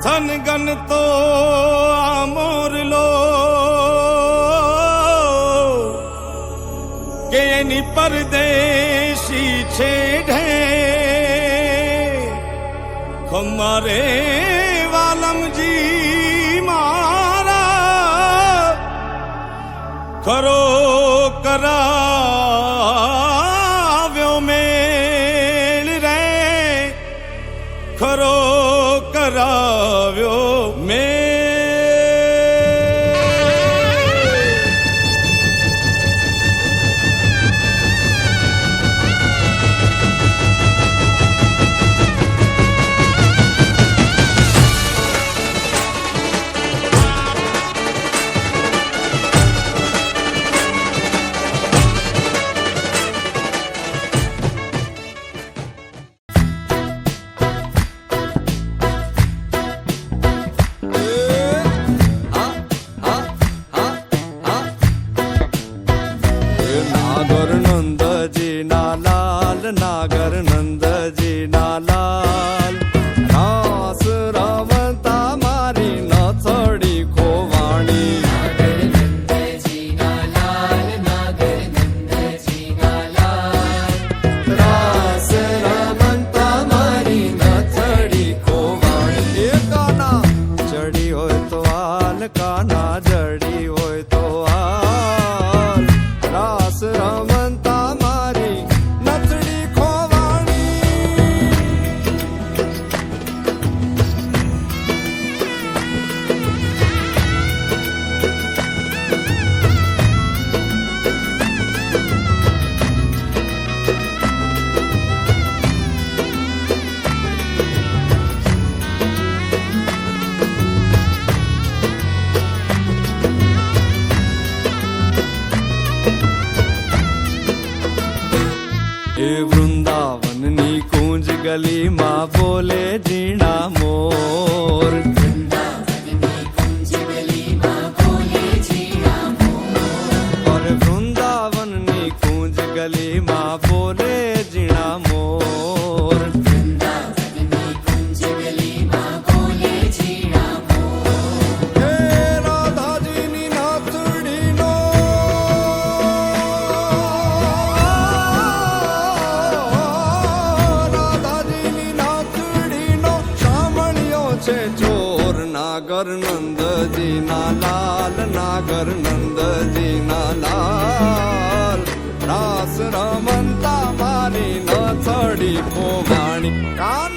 થનગન તો મોરલો કે એની પરદેશી છે ઢે ખમારે વાલમજી મારા ખરો કરાવ્યો મેળ રે ખરો કરાવ્યો મેળ नागर नंदजी ना लाल रास रमता मारी नथड़ी खोवाणी नागर नंदजी ना लाल नागर नंदजी ना लाल रास रमता मारी नथड़ी खोवाणी काना जड़ी होय तो हाल काना जड़ी होय तो हाल रास रमता मारी वृंदावन नी कूंज गली माँ बोले जीना मोर वृंदावन नी कुंज गली माँ बोले जीना मोर और वृंदावन नी कूंज गली माँ बोले जीना मोर वृंदावन नी कुंज गली माँ बोले जीना मोर हे राधा जी नी नाथड़ी नो चोर नागर नंदजी ना लाल नागर नंदजी ना लाल रास रमंता मारी नथड़ी खोवाणी कान